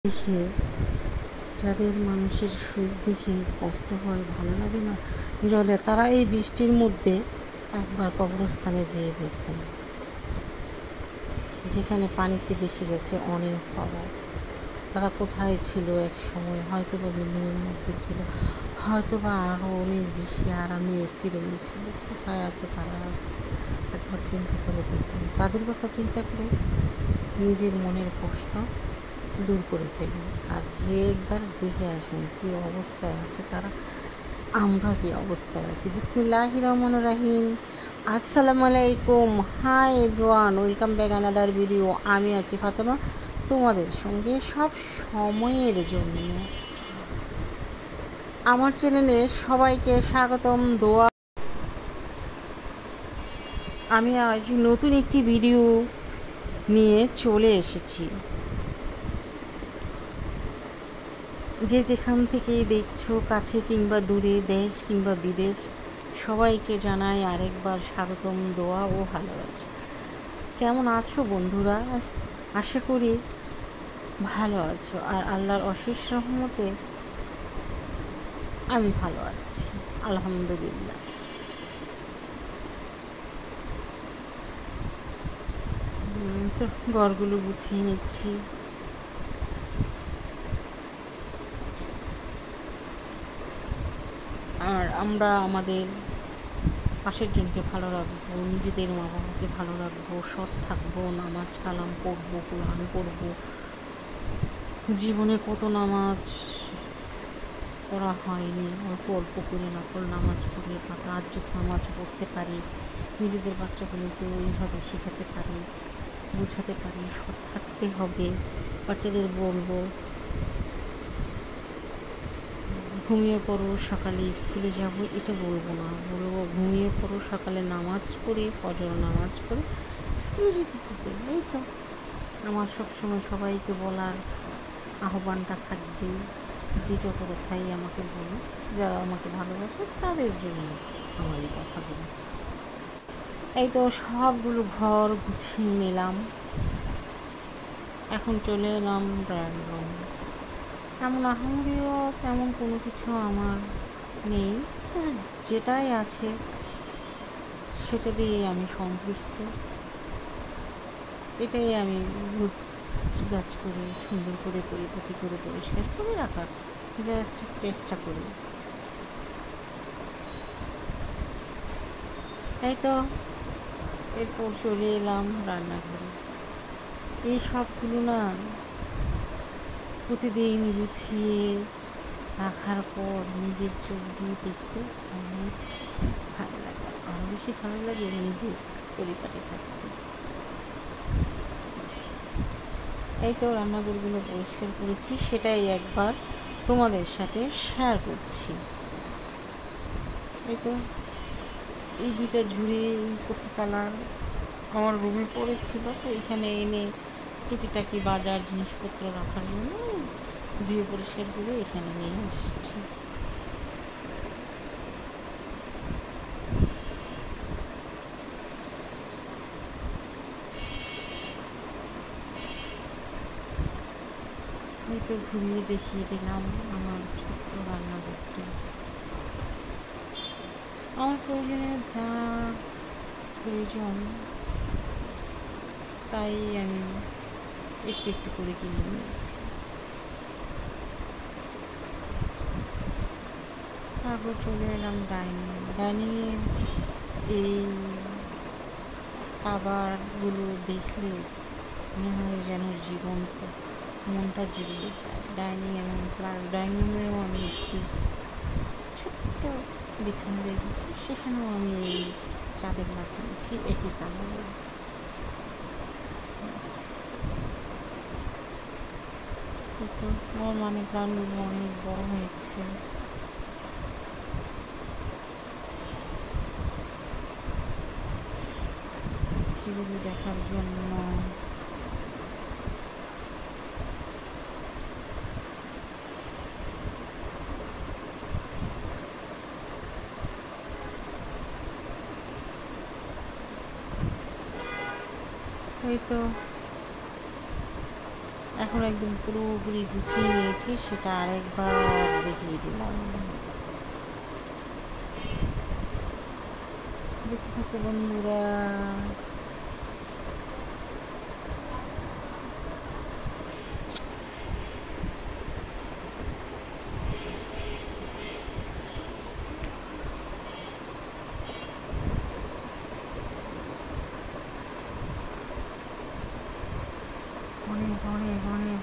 দেখে, যাদের মানুষের সুখ দেখে কষ্ট হয়, ভালো লাগে না জলে, তারা এই বৃষ্টির মধ্যে একবার কবরস্থানে যেয়ে দেখুন, যেখানে পানিতে ভেসে গেছে অনেক কবর। তারা কোথায় ছিল এক সময়? হয়তো বা বিল্ডিংয়ের মধ্যে ছিল, হয়তো বা আরও অনেক বেশি আরামে এসি রুমে ছিল। কোথায় আছে তারা? আছে একবার চিন্তা করে দেখুন। তাদের কথা চিন্তা করে নিজের মনের কষ্ট দূর করে ফেলুন, আর যে একবার দেখে আসুন কী অবস্থায় আছে তারা, আমরা কী অবস্থায় আছি। বিসমিল্লাহির রহমানির রহিম। আসসালামু আলাইকুম, hi everyone, welcome back another video. আমি আছি ফাতেমা তোমাদের সঙ্গে সব সময়ের জন্য। আমার চ্যানেলে সবাইকে স্বাগতম, দোয়া। আমি আজ নতুন একটি ভিডিও নিয়ে চলে এসেছি। যে যেখান থেকেই দেখছো, কাছে কিংবা দূরে, দেশ কিংবা বিদেশ, সবাইকে জানাই আরেকবার স্বাগতম, দোয়া ও ভালোবাসা। কেমন আছো বন্ধুরা? আশা করি ভালো আছো, আর আল্লাহর অশেষ রহমতে আমি ভালো আছি, আলহামদুলিল্লাহ। তো ঘরগুলো গুছিয়ে নিচ্ছি। আর আমরা আমাদের পাশের জনকে ভালো রাখবো, নিজেদের মা বাবাকে ভালো রাখবো, সৎ থাকবো, নামাজ কালাম পড়বো, কোরআন পড়বো। জীবনে কত নামাজ পড়া হয়নি, অল্প অল্প করে নফল নামাজ পড়ে বা তাহাজ্জুদ নামাজ পড়তে পারি, নিজেদের বাচ্চাগুলোকেও এইভাবে শেখাতে পারি, বোঝাতে পারি সৎ থাকতে হবে। বাচ্চাদের বলবো ঘুমিয়ে পড়ো, সকালে স্কুলে যাব, এটা বলবো না, বলবো ঘুমিয়ে পড়ো, সকালে নামাজ পড়ে, ফজর নামাজ পড়ে স্কুলে যেতে হবে। এই তো আমার সবসময় সবাইকে বলার আহ্বানটা থাকবে, যে যত কথাই আমাকে বলো, যারা আমাকে ভালোবাসে তাদের জন্য আমার এই কথাগুলো। এই তো সবগুলো ঘর গুছিয়ে নিলাম, এখন চলে এলাম ড্রয়িং রুম। তেমন আহামরিও তেমন কোনো কিছু আমার নেই, তবে যেটাই আছে সেটা দিয়ে আমি সন্তুষ্ট। এটাই আমি গাছ করে সুন্দর করে পরিপাটি করে পরিষ্কার করে রাখার জাস্ট চেষ্টা করি। তাই তো এরপর চলে এলাম রান্নাঘরে। এই সবগুলো না প্রতিদিন গুছিয়ে রাখার পর নিজের চোখ দিয়ে দেখতে অনেক ভালো লাগে, আরও বেশি ভালো লাগে নিজের পরিপাটি থাকতে। এই তো রান্নাঘরগুলো পরিষ্কার করেছি, সেটাই একবার তোমাদের সাথে শেয়ার করছি। এই তো এই দুইটা ঝুড়ি, এই কফি কালার আমার রুমে পড়েছিল, তো এখানে এনে টুকিটাকি বাজার জিনিসপত্র রাখার জন্য ধুয়ে পরিষ্কার করে এখানে নিয়ে এসছি। এই তো ঘুরিয়ে দেখিয়ে দিলাম আমার ছোট্ট রান্নাঘরটি। আমার প্রয়োজনীয় যা প্রয়োজন তাই আমি একটু একটু করে কিনে নিয়েছি। তারপর চলে এলাম ডাইনিংয়ে। এই খাবারগুলো দেখলে মনে হয় যেন জীবন্ত, মনটা জুড়িয়ে যায়। ডাইনিং এবং প্লাস ডাইনিং রুমেও আমি একটি ছোট্ট বিছানা রেখেছি, সেখানেও আমি এই চাদর লাগিয়েছি একই কালারের। তো আমার মানে প্ল্যানগুলো অনেক বড় হয়েছে। সেগুলো দেখার জন্য এই তো এখন একদম পুরোপুরি গুছিয়ে নিয়েছি, সেটা আরেকবার দেখিয়ে দিলাম। দেখতে থাকো বন্ধুরা। অনেক অনেক অনেক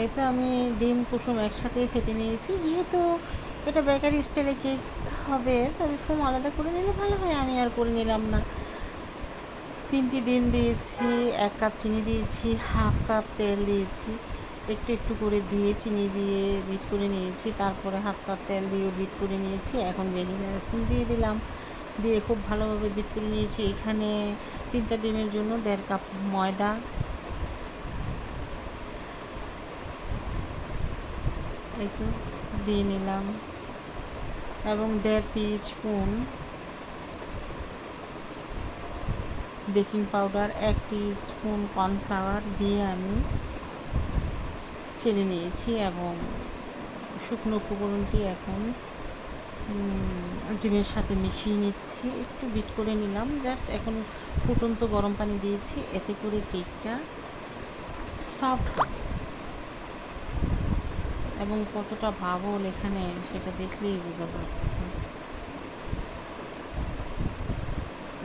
এই তো আমি ডিম কুসুম একসাথেই ফেটে নিয়েছি। যেহেতু এটা বেকারি স্টাইলে কেক হবে, তবে ফোম আলাদা করে নিলে ভালো হয়, আমি আর করে নিলাম না। 3টি ডিম দিয়েছি, 1 কাপ চিনি দিয়েছি, হাফ কাপ তেল দিয়েছি, একটু একটু করে দিয়ে চিনি দিয়ে বিট করে নিয়েছি, তারপরে হাফ কাপ তেল দিয়েও বিট করে নিয়েছি। এখন ভ্যানিলা এসেন্স দিয়ে দিলাম, দিয়ে খুব ভালোভাবে বিট করে নিয়েছি। এখানে 3টা ডিমের জন্য 1.5 কাপ ময়দা, এই তো দিয়ে নিলাম, এবং 1.5 teaspoon baking powder, 1 teaspoon cornflour দিয়ে আমি চেলে নিয়েছি। এবং শুকনো উপকরণটি এখন ডিমের সাথে মিশিয়ে নিচ্ছি, একটু বিট করে নিলাম। জাস্ট এখন ফুটন্ত গরম পানি দিয়েছি, এতে করে কেকটা সফট হবে। এবং কতটা বাবল এখানে সেটা দেখলেই বোঝা যাচ্ছে।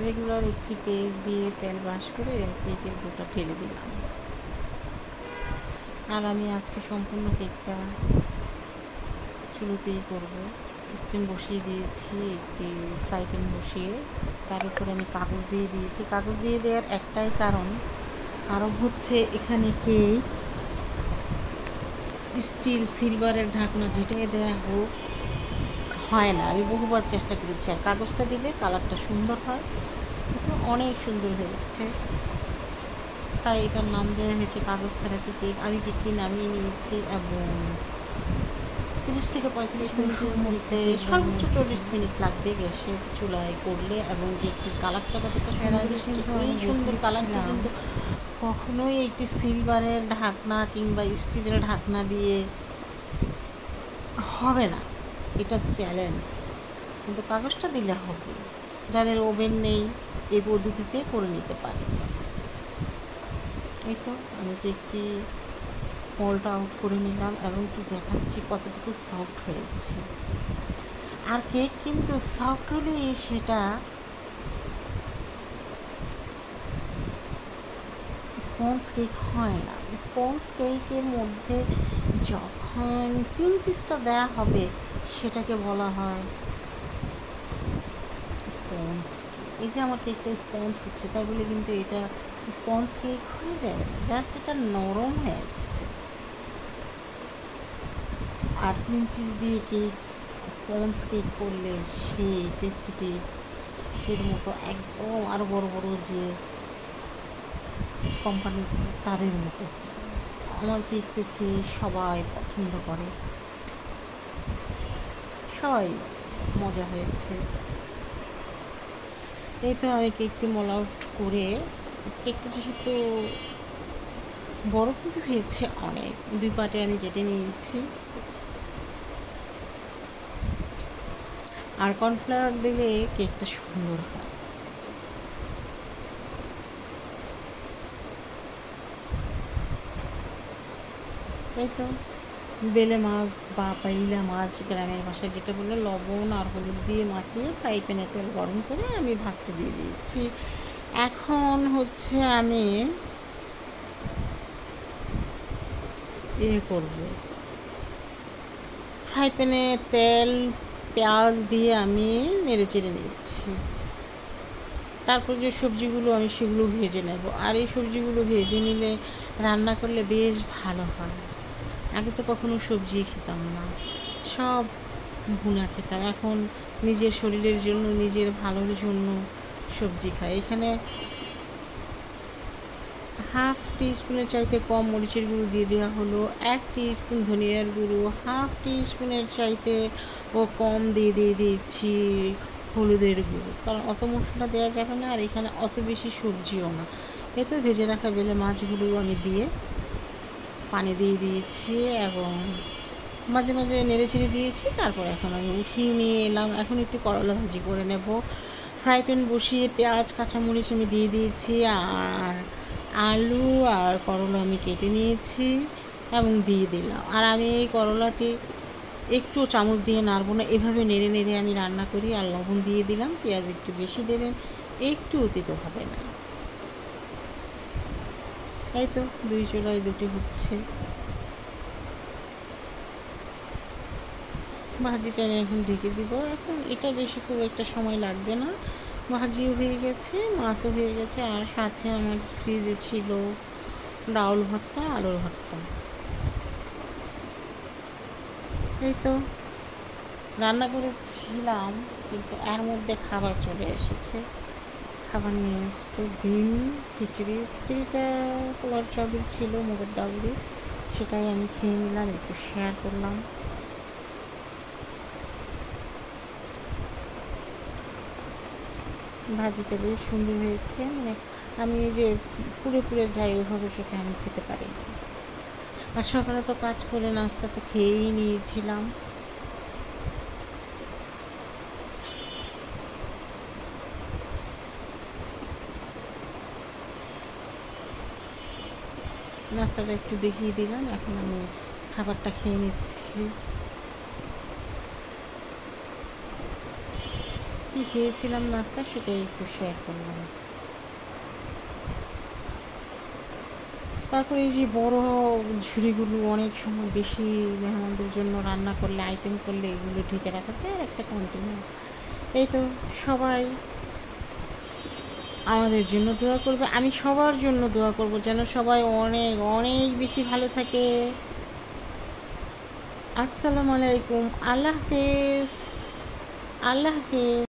রেগুলার একটি পেজ দিয়ে তেল ব্রাশ করে কেকের ডোটা ঢেলে দিলাম। আর আমি আজকে সম্পূর্ণ কেকটা চুলোতেই করব। স্টিম বসিয়ে দিয়েছি, একটি ফ্রাই প্যান বসিয়ে, তার উপরে আমি কাগজ দিয়ে দিয়েছি। কাগজ দিয়ে দেওয়ার একটাই কারণ হচ্ছে এখানে কেক স্টিল সিলভারের ঢাকনা যেটাই দেওয়া হোক হয় না। আমি বহুবার চেষ্টা করেছি, আর কাগজটা দিলে কালারটা সুন্দর হয়, অনেক সুন্দর হয়েছে। তাই এটার নাম দেওয়া হয়েছে কাগজ থেরাপি কেক। আমি কেকটি নামিয়ে নিয়েছি এবং 30 থেকে 35 মিনিটের মধ্যে, সর্বোচ্চ 40 মিনিট লাগবে গ্যাসের চুলায় করলে। এবং কেকটির কালারটা কতটা সুন্দর এসেছে, এই সুন্দর কালারটা কিন্তু কখনোই একটি সিলভারের ঢাকনা কিংবা স্টিলের ঢাকনা দিয়ে হবে না, এটা চ্যালেঞ্জ। কিন্তু কাগজটা দিলে হবে। যাদের ওভেন নেই এই পদ্ধতিতে করে নিতে পারে। এই তো আমি কেকটি মোল্ডটা আউট করে নিলাম এবং একটু দেখাচ্ছি কতটুকু সফট হয়েছে। আর কেক কিন্তু সফট হলেই সেটা স্পঞ্জ কেক হয় না। স্পঞ্জ কেকের মধ্যে যখন ক্রিম চিজটা দেওয়া হবে সেটাকে বলা হয় স্পঞ্জ কেক। এই যে আমার কেকটা স্পঞ্জ হচ্ছে, তাই বলে কিন্তু এটা স্পঞ্জ কেক হয়ে যাবে না, জাস্ট এটা নরম হয়েছে। আর ক্রিম চিজ দিয়ে কেক স্পঞ্জ কেক করলে সেই টেস্টির মতো একদম আরও বড় বড় যে কোম্পানি তাদের মতো। আমার কেকটা খেয়ে সবাই পছন্দ করে, সবাই মজা হয়েছে। এই তো আমি কেকটি মোল আউট করে, কেকটা যেহেতু বড় কিন্তু হয়েছে অনেক, 2 পার্টে আমি কেটে নিয়েছি। আর কর্নফ্লাওয়ার দিলে কেকটা সুন্দর হয়। এই তো বেলে মাছ বা পাইলা মাছ গ্রামের ভাষায় যেটা বললো, লবণ আর হলুদ দিয়ে মাখিয়ে ফ্রাই প্যানে তেল গরম করে আমি ভাজতে দিয়ে দিয়েছি। এখন হচ্ছে আমি করব, ফ্রাই প্যানে তেল পেঁয়াজ দিয়ে আমি নেড়ে চেড়ে নিচ্ছি। তারপর যে সবজিগুলো আমি সেগুলো ভেজে নেব। আর এই সবজিগুলো ভেজে নিলে রান্না করলে বেশ ভালো হয়। আগে তো কখনো সবজি খেতাম না, সব ভুনা খেতাম। এখন নিজের শরীরের জন্য, নিজের ভালোর জন্য সবজি খাই। এখানে হাফ টিস্পুনের চাইতে কম মরিচের গুঁড়ো দিয়ে দেওয়া হলো, 1 টিস্পুন ধনিয়ার গুঁড়ো, হাফ টিস্পুনের চাইতে কম দিয়ে দিচ্ছি হলুদের গুঁড়ো, কারণ অত মশলা দেওয়া যাবে না, আর এখানে অত বেশি সবজিও না। এতে ভেজে রাখা বেলে মাছগুলো আমি দিয়ে পানি দিয়ে দিয়েছি এবং মাঝে মাঝে নেড়ে চেড়ে দিয়েছি। তারপর এখন আমি উঠিয়ে নিয়ে এলাম। এখন একটু করলা ভাজি করে নেব। ফ্রাই প্যান বসিয়ে পেঁয়াজ কাঁচামরিচ আমি দিয়ে দিয়েছি, আর আলু আর করলা আমি কেটে নিয়েছি এবং দিয়ে দিলাম। আর আমি এই করলাটি একটু চামচ দিয়ে নাড়ব না, এভাবে নেড়ে নেড়ে আমি রান্না করি। আর লবণ দিয়ে দিলাম, পেঁয়াজ একটু বেশি দেবেন, একটু অতিত হবে না। তাই তো 2 চুলায় 2টি হচ্ছে। ভাজিটা আমি এখন ঢেকে দিব। এখন এটা বেশি খুব একটা সময় লাগবে না, ভাজিও হয়ে গেছে, মাছও হয়ে গেছে, আর সাথে আমার ফ্রিজে ছিল ডাউল ভর্তা, আলুর ভর্তা। এই তো রান্না করেছিলাম, কিন্তু এর মধ্যে খাবার চলে এসেছে। খাবার নিয়ে এসছে ডিম, খিচুড়িটা কলার চাউলের ছিল, মুগের ডাল দিয়ে, সেটাই আমি খেয়ে নিলাম, একটু শেয়ার করলাম। ভাজিটা বেশ সুন্দর হয়েছে, মানে আমি যে পুড়ে পুড়ে যাই ওইভাবে সেটা আমি খেতে পারি না। আর সকালে তো কাজ করে নাস্তা তো খেয়েই নিয়েছিলাম। নাস্তাটা একটু দেখিয়ে দিলাম, এখন আমি খাবারটা খেয়ে নিচ্ছি। কী খেয়েছিলাম নাস্তা সেটাই একটু শেয়ার করলাম। তারপরে এই যে বড় ঝুড়িগুলো অনেক সময় বেশি মেহমানদের জন্য রান্না করলে, আইটেম করলে এগুলো ঢেকে রাখা যায়, আর একটা কন্টেনার। এই তো সবাই আমাদের জন্য দোয়া করবে, আমি সবার জন্য দোয়া করব যেন সবাই অনেক অনেক বেশি ভালো থাকে। আসসালামু আলাইকুম, আল্লাহ হাফেজ, আল্লাহ হাফেজ।